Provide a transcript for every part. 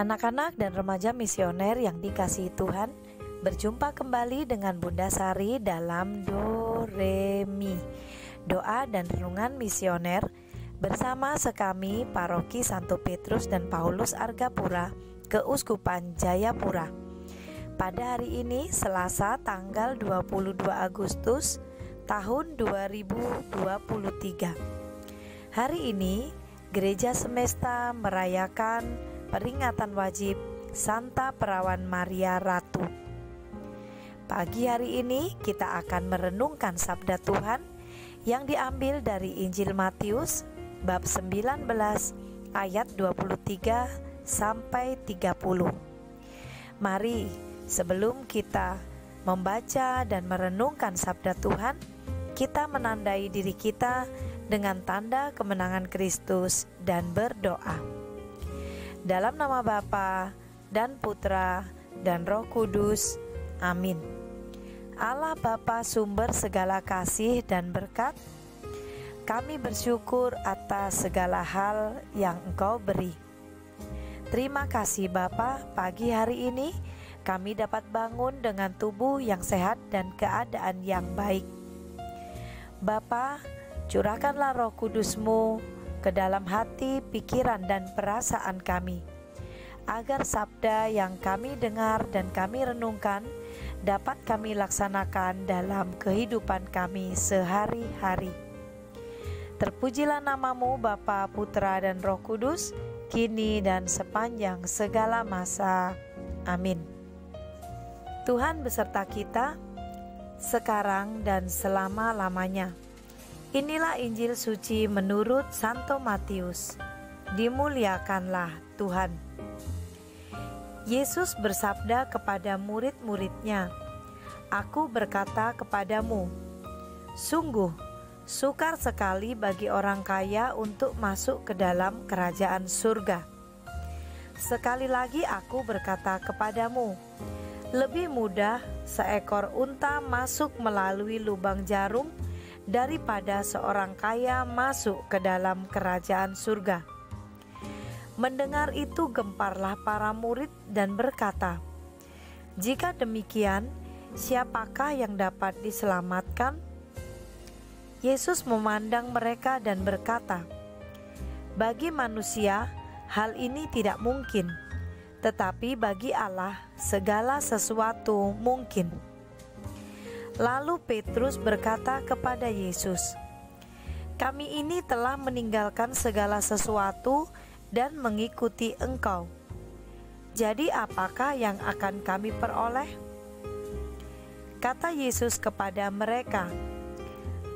Anak-anak dan remaja misioner yang dikasihi Tuhan, berjumpa kembali dengan Bunda Sari dalam Do Re Mi, doa dan renungan misioner bersama sekami Paroki Santo Petrus dan Paulus Argapura, Keuskupan Jayapura. Pada hari ini Selasa tanggal 22 Agustus tahun 2023. Hari ini Gereja Semesta merayakan peringatan wajib Santa Perawan Maria Ratu. Pagi hari ini kita akan merenungkan sabda Tuhan yang diambil dari Injil Matius bab 19 ayat 23 sampai 30. Mari sebelum kita membaca dan merenungkan sabda Tuhan, kita menandai diri kita dengan tanda kemenangan Kristus dan berdoa. Dalam nama Bapa dan Putra dan Roh Kudus. Amin. Allah Bapa sumber segala kasih dan berkat, kami bersyukur atas segala hal yang Engkau beri. Terima kasih Bapa, pagi hari ini kami dapat bangun dengan tubuh yang sehat dan keadaan yang baik. Bapa, curahkanlah Roh Kudus-Mu ke dalam hati, pikiran, dan perasaan kami, agar sabda yang kami dengar dan kami renungkan dapat kami laksanakan dalam kehidupan kami sehari-hari. Terpujilah nama-Mu Bapa, Putra, dan Roh Kudus, kini dan sepanjang segala masa. Amin. Tuhan beserta kita, sekarang dan selama-lamanya. Inilah Injil suci menurut Santo Matius. Dimuliakanlah Tuhan. Yesus bersabda kepada murid-muridnya, "Aku berkata kepadamu, sungguh sukar sekali bagi orang kaya untuk masuk ke dalam kerajaan surga. Sekali lagi aku berkata kepadamu, lebih mudah seekor unta masuk melalui lubang jarum daripada seorang kaya masuk ke dalam kerajaan surga." Mendengar itu gemparlah para murid dan berkata, "Jika demikian, siapakah yang dapat diselamatkan?" Yesus memandang mereka dan berkata, "Bagi manusia hal ini tidak mungkin, tetapi bagi Allah segala sesuatu mungkin." Lalu Petrus berkata kepada Yesus, "Kami ini telah meninggalkan segala sesuatu dan mengikuti Engkau. Jadi apakah yang akan kami peroleh?" Kata Yesus kepada mereka,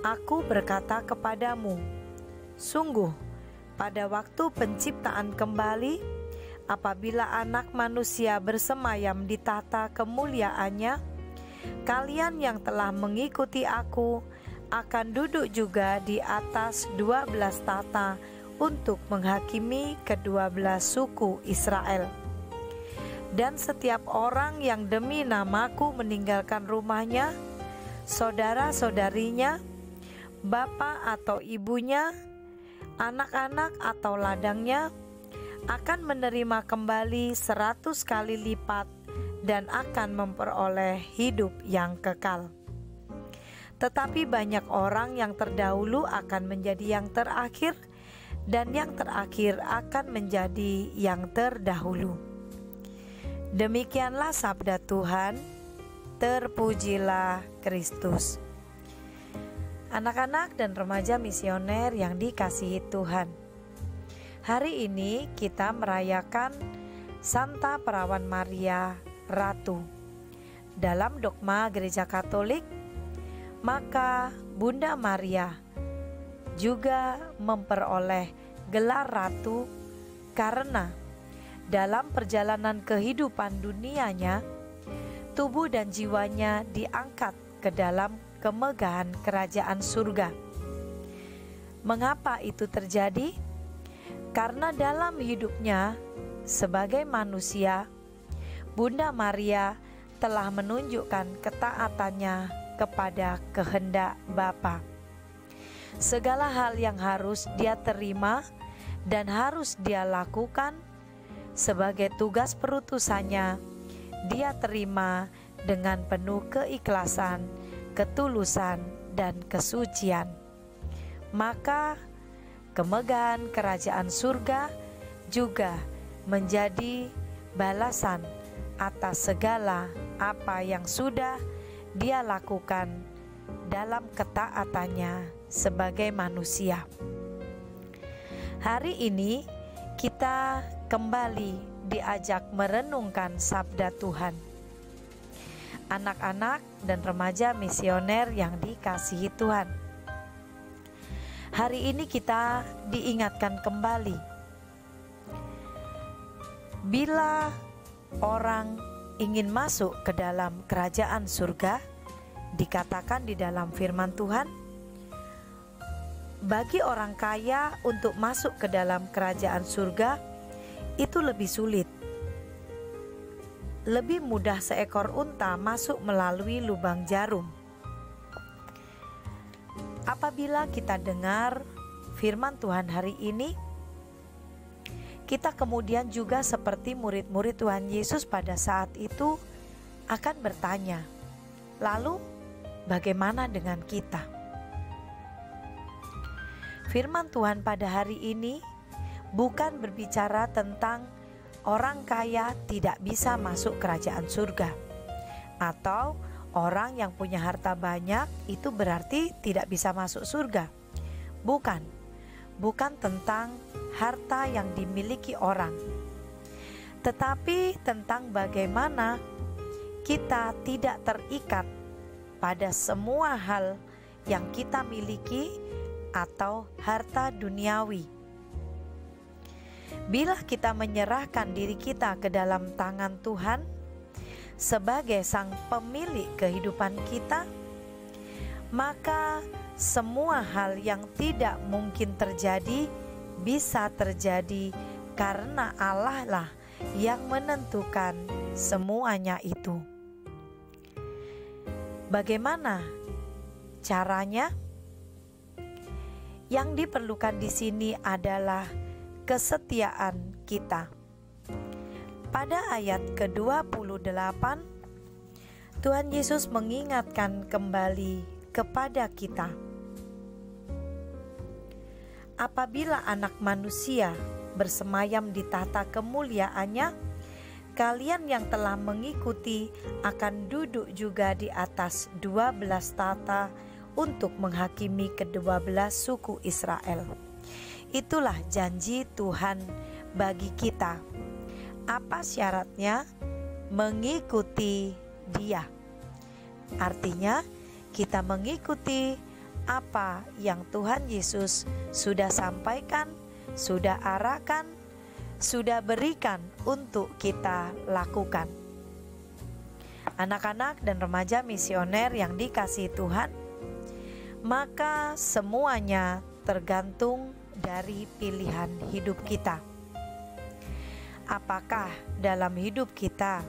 "Aku berkata kepadamu, sungguh pada waktu penciptaan kembali, apabila Anak Manusia bersemayam di tahta kemuliaannya, kalian yang telah mengikuti Aku akan duduk juga di atas 12 tahta untuk menghakimi ke-12 suku Israel. Dan setiap orang yang demi nama-Ku meninggalkan rumahnya, saudara-saudarinya, bapa atau ibunya, anak-anak atau ladangnya, akan menerima kembali 100 kali lipat dan akan memperoleh hidup yang kekal. Tetapi banyak orang yang terdahulu akan menjadi yang terakhir, dan yang terakhir akan menjadi yang terdahulu." Demikianlah sabda Tuhan. Terpujilah Kristus. Anak-anak dan remaja misioner yang dikasihi Tuhan, hari ini kita merayakan Santa Perawan Maria Ratu. Dalam dogma Gereja Katolik, maka Bunda Maria juga memperoleh gelar ratu karena dalam perjalanan kehidupan dunianya, tubuh dan jiwanya diangkat ke dalam kemegahan kerajaan surga. Mengapa itu terjadi? Karena dalam hidupnya sebagai manusia, Bunda Maria telah menunjukkan ketaatannya kepada kehendak Bapa. Segala hal yang harus dia terima dan harus dia lakukan sebagai tugas perutusannya, dia terima dengan penuh keikhlasan, ketulusan, dan kesucian. Maka kemegahan kerajaan surga juga menjadi balasan atas segala apa yang sudah dia lakukan dalam ketaatannya sebagai manusia. Hari ini kita kembali diajak merenungkan sabda Tuhan. Anak-anak dan remaja misioner yang dikasihi Tuhan, hari ini kita diingatkan kembali, bila orang ingin masuk ke dalam kerajaan surga, dikatakan di dalam firman Tuhan, bagi orang kaya untuk masuk ke dalam kerajaan surga itu lebih sulit. Lebih mudah seekor unta masuk melalui lubang jarum. Apabila kita dengar firman Tuhan hari ini, kita kemudian juga seperti murid-murid Tuhan Yesus pada saat itu akan bertanya, lalu bagaimana dengan kita? Firman Tuhan pada hari ini bukan berbicara tentang orang kaya tidak bisa masuk kerajaan surga, atau orang yang punya harta banyak itu berarti tidak bisa masuk surga. Bukan tentang harta yang dimiliki orang, tetapi tentang bagaimana kita tidak terikat pada semua hal yang kita miliki atau harta duniawi. Bila kita menyerahkan diri kita ke dalam tangan Tuhan sebagai sang pemilik kehidupan kita, maka semua hal yang tidak mungkin terjadi bisa terjadi karena Allah lah yang menentukan semuanya itu. Bagaimana caranya? Yang diperlukan di sini adalah kesetiaan kita. Pada ayat ke-28, Tuhan Yesus mengingatkan kembali kepada kita, apabila Anak Manusia bersemayam di tahta kemuliaannya, kalian yang telah mengikuti akan duduk juga di atas 12 tahta untuk menghakimi ke-12 suku Israel. Itulah janji Tuhan bagi kita. Apa syaratnya? Mengikuti Dia. Artinya kita mengikuti apa yang Tuhan Yesus sudah sampaikan, sudah arahkan, sudah berikan untuk kita lakukan. Anak-anak dan remaja misioner yang dikasihi Tuhan, maka semuanya tergantung dari pilihan hidup kita. Apakah dalam hidup kita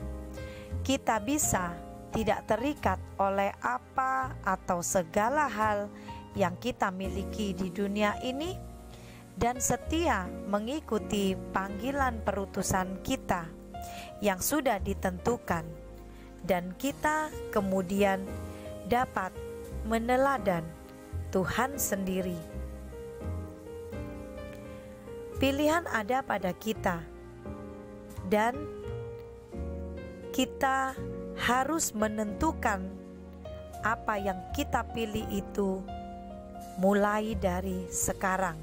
bisa tidak terikat oleh apa atau segala hal yang kita miliki di dunia ini, dan setia mengikuti panggilan perutusan kita yang sudah ditentukan, dan kita kemudian dapat meneladan Tuhan sendiri. Pilihan ada pada kita, dan kita harus menentukan apa yang kita pilih itu mulai dari sekarang.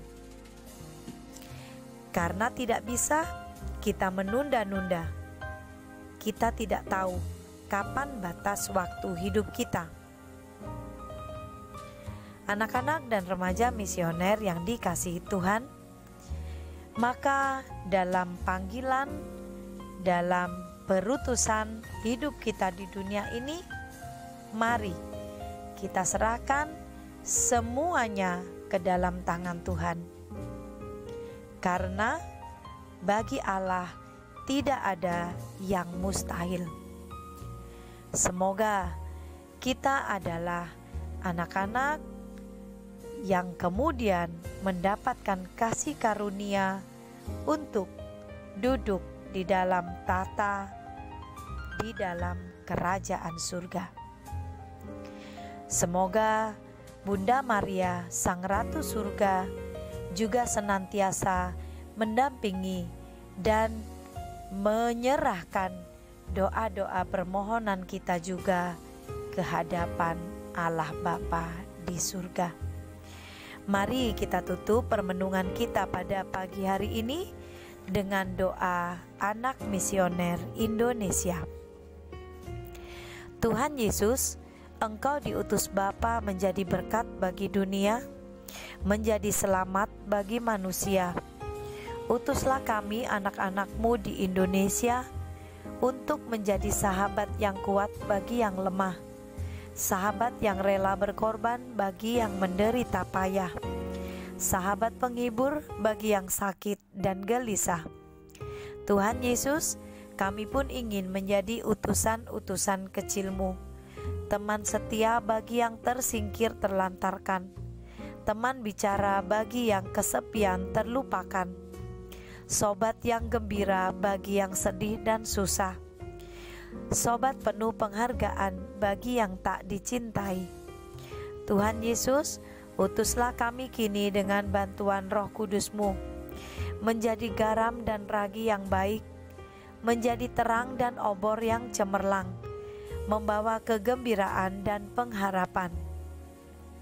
Karena tidak bisa kita menunda-nunda. Kita tidak tahu kapan batas waktu hidup kita. Anak-anak dan remaja misioner yang dikasihi Tuhan, maka dalam panggilan, dalam perutusan hidup kita di dunia ini, mari kita serahkan semuanya ke dalam tangan Tuhan. Karena bagi Allah tidak ada yang mustahil. Semoga kita adalah anak-anak yang kemudian mendapatkan kasih karunia untuk duduk di dalam tata di dalam kerajaan surga. Semoga Bunda Maria, Sang Ratu Surga, juga senantiasa mendampingi dan menyerahkan doa-doa permohonan kita juga ke hadapan Allah Bapa di surga. Mari kita tutup permenungan kita pada pagi hari ini dengan doa anak misioner Indonesia. Tuhan Yesus, Engkau diutus Bapa menjadi berkat bagi dunia, menjadi selamat bagi manusia. Utuslah kami anak-anak-Mu di Indonesia untuk menjadi sahabat yang kuat bagi yang lemah, sahabat yang rela berkorban bagi yang menderita payah, sahabat penghibur bagi yang sakit dan gelisah. Tuhan Yesus, kami pun ingin menjadi utusan-utusan kecil-Mu, teman setia bagi yang tersingkir terlantarkan, teman bicara bagi yang kesepian terlupakan, sobat yang gembira bagi yang sedih dan susah, sobat penuh penghargaan bagi yang tak dicintai. Tuhan Yesus, utuslah kami kini dengan bantuan Roh Kudus-Mu, menjadi garam dan ragi yang baik, menjadi terang dan obor yang cemerlang, membawa kegembiraan dan pengharapan.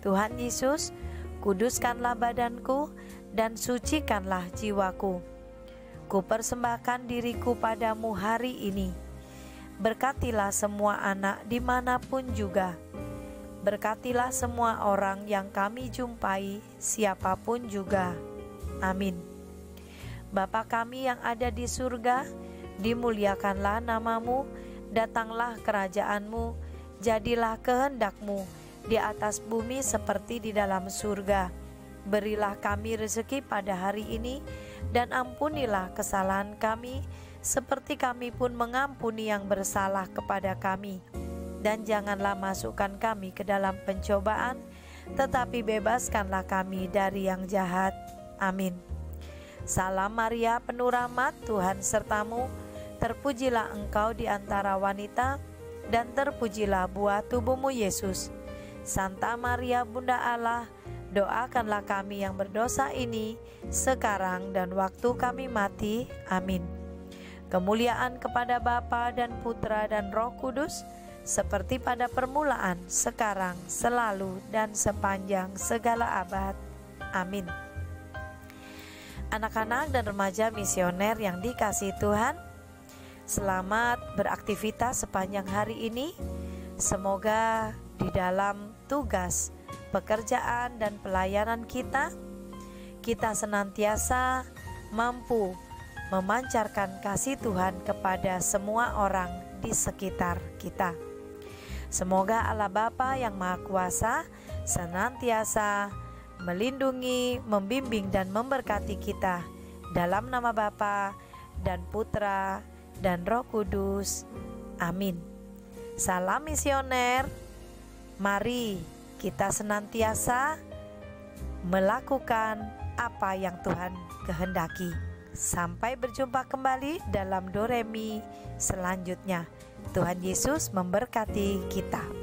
Tuhan Yesus, kuduskanlah badanku dan sucikanlah jiwaku. Kupersembahkan diriku padamu hari ini. Berkatilah semua anak dimanapun juga. Berkatilah semua orang yang kami jumpai, siapapun juga. Amin. Bapa kami yang ada di surga, dimuliakanlah nama-Mu, datanglah kerajaan-Mu, jadilah kehendak-Mu di atas bumi seperti di dalam surga. Berilah kami rezeki pada hari ini, dan ampunilah kesalahan kami, seperti kami pun mengampuni yang bersalah kepada kami. Dan janganlah masukkan kami ke dalam pencobaan, tetapi bebaskanlah kami dari yang jahat. Amin. Salam Maria, penuh rahmat, Tuhan sertamu. Terpujilah engkau di antara wanita, dan terpujilah buah tubuhmu Yesus. Santa Maria Bunda Allah, doakanlah kami yang berdosa ini, sekarang dan waktu kami mati. Amin. Kemuliaan kepada Bapa dan Putra dan Roh Kudus, seperti pada permulaan, sekarang, selalu, dan sepanjang segala abad. Amin. Anak-anak dan remaja misioner yang dikasihi Tuhan, selamat beraktivitas sepanjang hari ini. Semoga di dalam tugas, pekerjaan, dan pelayanan kita senantiasa mampu memancarkan kasih Tuhan kepada semua orang di sekitar kita. Semoga Allah Bapa yang Maha Kuasa senantiasa melindungi, membimbing, dan memberkati kita. Dalam nama Bapa dan Putra dan Roh Kudus. Amin. Salam misioner. Mari kita senantiasa melakukan apa yang Tuhan kehendaki. Sampai berjumpa kembali dalam Doremi selanjutnya. Tuhan Yesus memberkati kita.